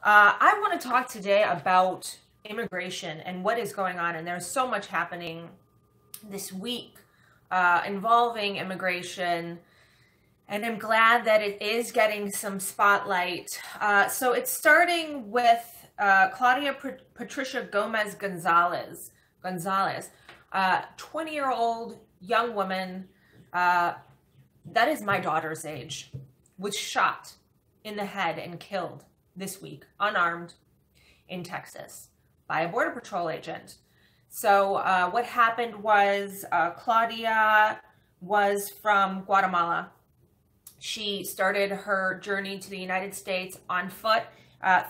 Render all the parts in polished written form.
I want to talk today about immigration and what is going on. And there's so much happening this week involving immigration. And I'm glad that it is getting some spotlight. So it's starting with Claudia Patricia Gomez Gonzalez, 20-year-old young woman, that is my daughter's age, was shot in the head and killed this week, unarmed, in Texas by a Border Patrol agent. So what happened was Claudia was from Guatemala. She started her journey to the United States on foot.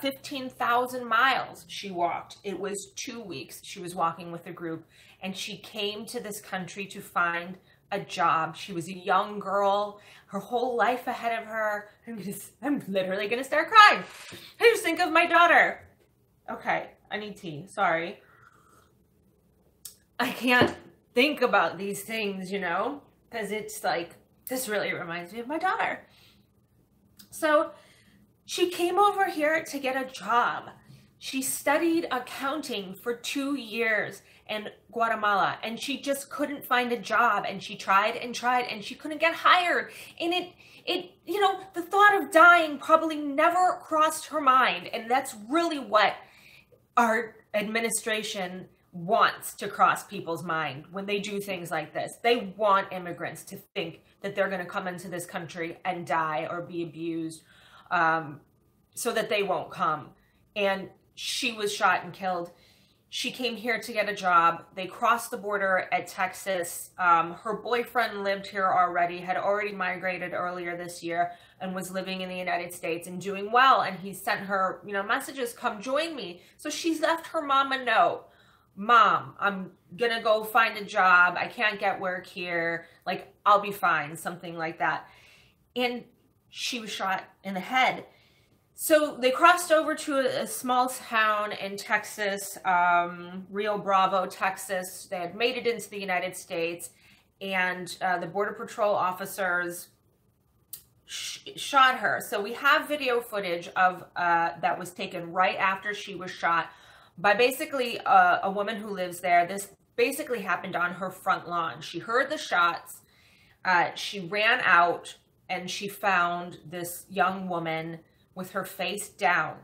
15,000 miles she walked. It was 2 weeks she was walking with a group, and she came to this country to find a job. She was a young girl, her whole life ahead of her. I'm literally gonna start crying. I just think of my daughter. Okay, I need tea, sorry. I can't think about these things, you know, because it's like, this really reminds me of my daughter. So she came over here to get a job. She studied accounting for 2 years in Guatemala, and she just couldn't find a job, and she tried and tried and she couldn't get hired. And you know, the thought of dying probably never crossed her mind. And that's really what our administration wants to cross people's mind when they do things like this. They want immigrants to think that they're going to come into this country and die or be abused, so that they won't come. And she was shot and killed. She came here to get a job. They crossed the border at Texas. Her boyfriend lived here already, had already migrated earlier this year, and was living in the United States and doing well. And he sent her, you know, messages, come join me. So she's left her mom a note. Mom, I'm gonna go find a job. I can't get work here. Like, I'll be fine, something like that. And she was shot in the head. So they crossed over to a small town in Texas, Rio Bravo, Texas. They had made it into the United States, and the Border Patrol officers shot her. So we have video footage of that was taken right after she was shot by basically a woman who lives there. This basically happened on her front lawn. She heard the shots. She ran out, and she found this young woman with her face down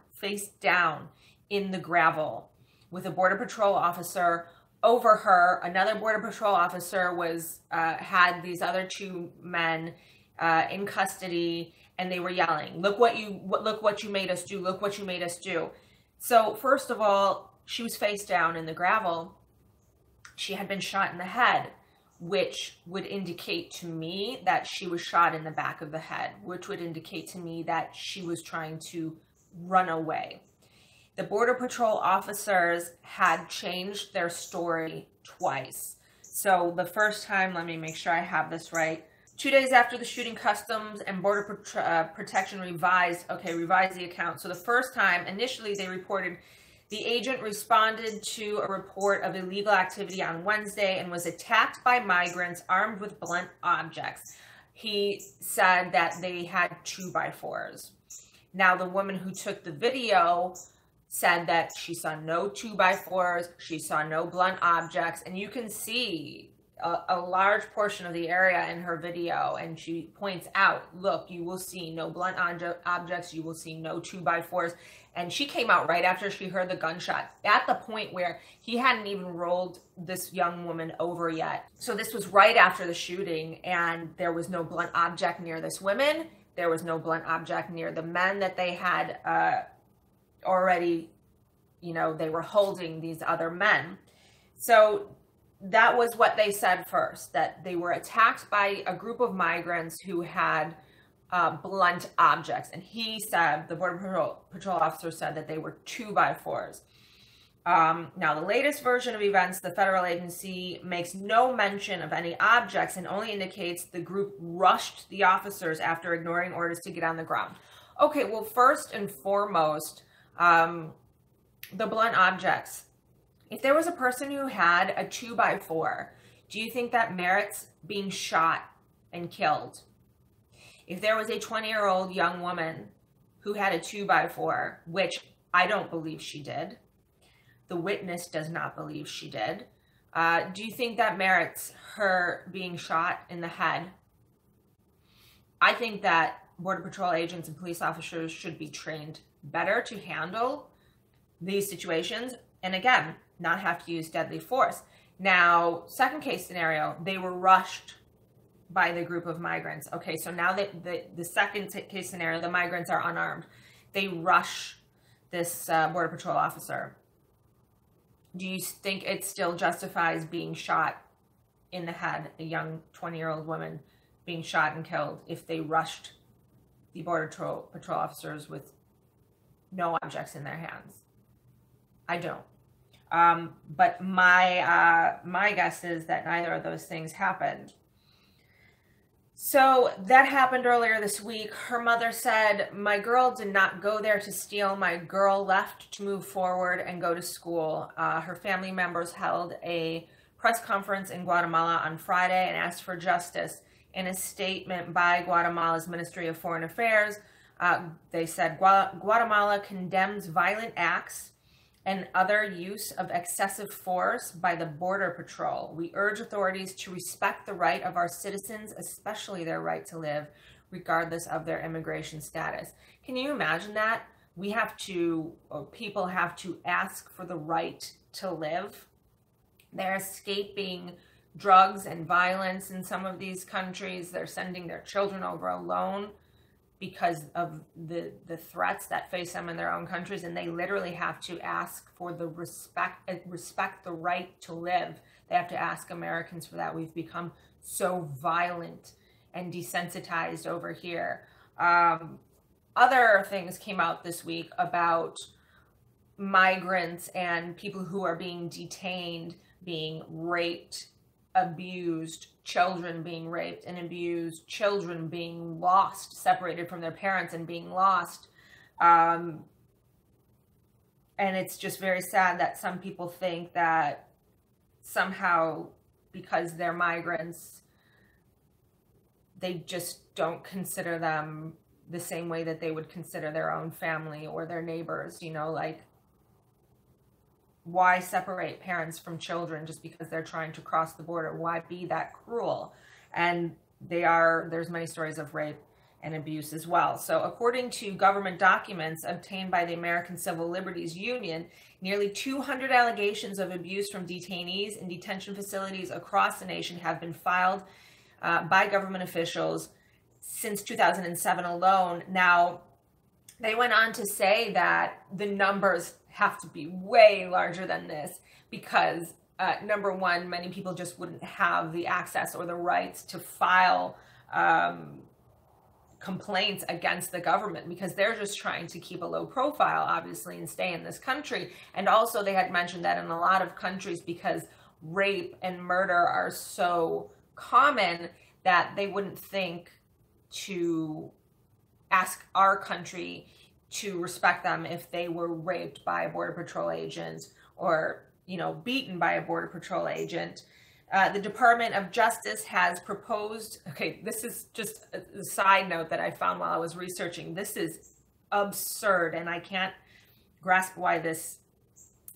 in the gravel, with a Border Patrol officer over her. Another Border Patrol officer was had these other two men in custody, and they were yelling, look what you made us do, look what you made us do. So first of all, she was face down in the gravel. She had been shot in the head, which would indicate to me that she was shot in the back of the head, which would indicate to me that she was trying to run away. The Border Patrol officers had changed their story twice. So the first time, let me make sure I have this right. 2 days after the shooting, Customs and Border Protection revised the account. So the first time, initially they reported the agent responded to a report of illegal activity on Wednesday and was attacked by migrants armed with blunt objects. He said that they had 2x4s. Now, the woman who took the video said that she saw no 2x4s, she saw no blunt objects, and you can see a large portion of the area in her video, and she points out, look, you will see no blunt objects, you will see no 2x4s. And she came out right after she heard the gunshot, at the point where he hadn't even rolled this young woman over yet. So this was right after the shooting, and there was no blunt object near this woman. There was no blunt object near the men that they had already, you know, they were holding these other men. So that was what they said first, that they were attacked by a group of migrants who had blunt objects. And he said, the Border Patrol officer said that they were 2x4s. Now, the latest version of events, the federal agency makes no mention of any objects and only indicates the group rushed the officers after ignoring orders to get on the ground. Okay, well, first and foremost, the blunt objects. If there was a person who had a 2x4, do you think that merits being shot and killed? If there was a 20-year-old young woman who had a 2x4, which I don't believe she did. The witness does not believe she did. Do you think that merits her being shot in the head? I think that Border Patrol agents and police officers should be trained better to handle these situations, and again, not have to use deadly force. Now, second case scenario, they were rushed by the group of migrants. Okay, so now that the second case scenario, the migrants are unarmed. They rush this Border Patrol officer. Do you think it still justifies being shot in the head, a young 20-year-old woman being shot and killed, if they rushed the Border Patrol officers with no objects in their hands? I don't. But my guess is that neither of those things happened. So that happened earlier this week. Her mother said, "My girl did not go there to steal. My girl left to move forward and go to school." Her family members held a press conference in Guatemala on Friday and asked for justice. In a statement by Guatemala's Ministry of Foreign Affairs, they said, Guatemala condemns violent acts and other use of excessive force by the Border Patrol. We urge authorities to respect the right of our citizens, especially their right to live, regardless of their immigration status. Can you imagine that? People have to ask for the right to live. They're escaping drugs and violence in some of these countries. They're sending their children over alone because of the threats that face them in their own countries, and they literally have to ask for the respect the right to live. They have to ask Americans for that. We've become so violent and desensitized over here. Other things came out this week about migrants and people who are being detained, being raped, abused, children being raped and abused, children being lost, separated from their parents and being lost. And it's just very sad that some people think that somehow because they're migrants, they just don't consider them the same way that they would consider their own family or their neighbors, like, why separate parents from children just because they're trying to cross the border? Why be that cruel? And there's many stories of rape and abuse as well. So according to government documents obtained by the American Civil Liberties Union, nearly 200 allegations of abuse from detainees in detention facilities across the nation have been filed by government officials since 2007 alone. Now, they went on to say that the numbers have to be way larger than this because, number one, many people just wouldn't have the access or the rights to file complaints against the government because they're just trying to keep a low profile, obviously, and stay in this country. And also they had mentioned that in a lot of countries, because rape and murder are so common, that they wouldn't think to ask our country to respect them if they were raped by a Border Patrol agent or, beaten by a Border Patrol agent. The Department of Justice has proposed, okay, this is just a side note that I found while I was researching. This is absurd, and I can't grasp why this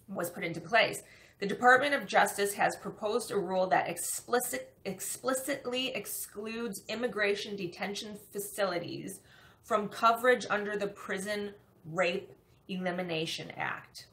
was put into place. The Department of Justice has proposed a rule that explicitly excludes immigration detention facilities from coverage under the Prison Rape Elimination Act.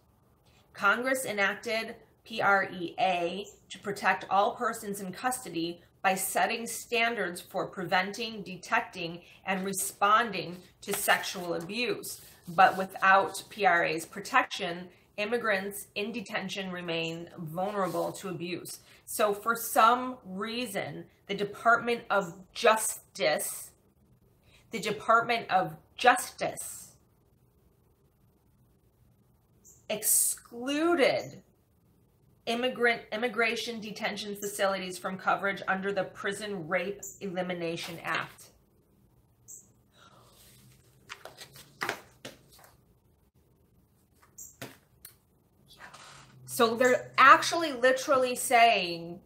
Congress enacted PREA to protect all persons in custody by setting standards for preventing, detecting, and responding to sexual abuse. But without PREA's protection, immigrants in detention remain vulnerable to abuse. So for some reason, the Department of Justice excluded immigration detention facilities from coverage under the Prison Rape Elimination Act. So they're actually literally saying,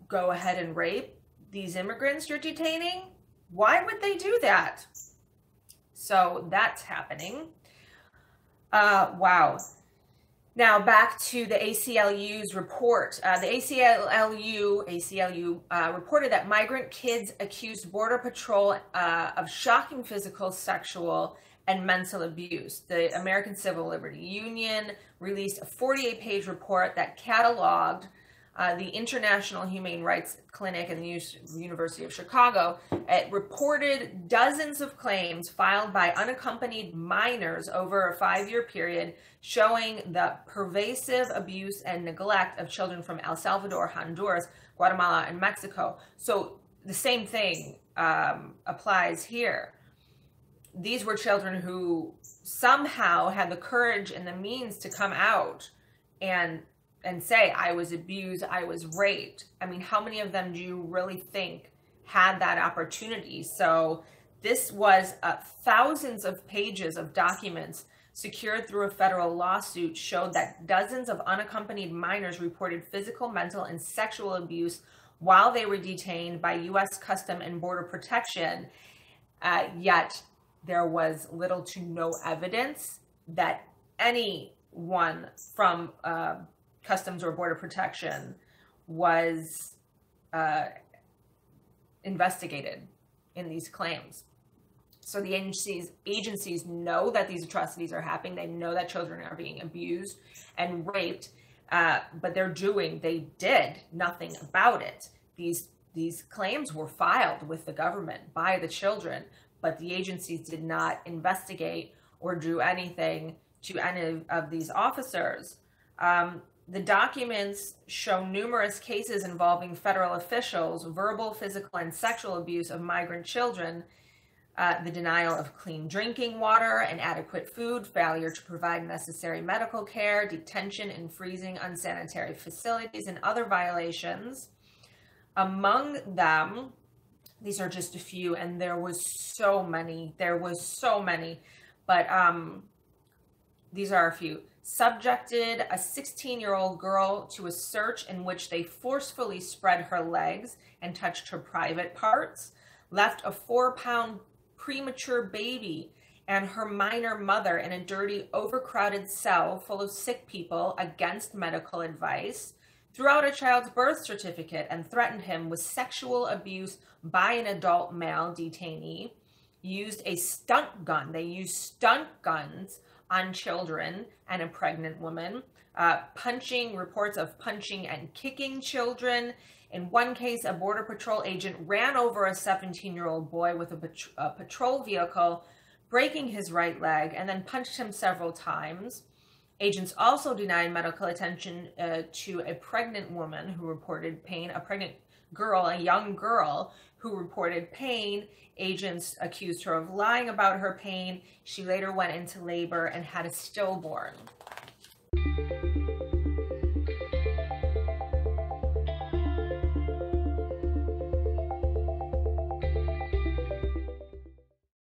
go ahead and rape these immigrants you're detaining? Why would they do that? So that's happening. Wow. Now back to the ACLU's report. The ACLU reported that migrant kids accused Border Patrol of shocking physical, sexual, and mental abuse. The American Civil Liberty Union released a 48-page report that cataloged the International Humane Rights Clinic and the University of Chicago. It reported dozens of claims filed by unaccompanied minors over a 5-year period, showing the pervasive abuse and neglect of children from El Salvador, Honduras, Guatemala, and Mexico. So the same thing applies here. These were children who somehow had the courage and the means to come out and say, I was abused, I was raped. I mean, how many of them do you really think had that opportunity? So this was thousands of pages of documents secured through a federal lawsuit showed that dozens of unaccompanied minors reported physical, mental, and sexual abuse while they were detained by U.S. Custom and Border Protection, yet there was little to no evidence that anyone from Customs or Border Protection was investigated in these claims. So the agencies know that these atrocities are happening. They know that children are being abused and raped, but they did nothing about it. These claims were filed with the government by the children, but the agencies did not investigate or do anything to any of these officers. The documents show numerous cases involving federal officials, verbal, physical, and sexual abuse of migrant children, the denial of clean drinking water and adequate food, failure to provide necessary medical care, detention and freezing unsanitary facilities, and other violations. Among them, these are just a few, and there was so many, but these are a few. Subjected a 16-year-old girl to a search in which they forcefully spread her legs and touched her private parts, left a 4-pound premature baby and her minor mother in a dirty, overcrowded cell full of sick people against medical advice, threw out a child's birth certificate and threatened him with sexual abuse by an adult male detainee, used a stunt gun. They used stunt guns on children and a pregnant woman, reports of punching and kicking children. In one case, a Border Patrol agent ran over a 17-year-old boy with a patrol vehicle, breaking his right leg, and then punched him several times. Agents also denied medical attention to a pregnant woman who reported pain, a young girl who reported pain. Agents accused her of lying about her pain. She later went into labor and had a stillborn.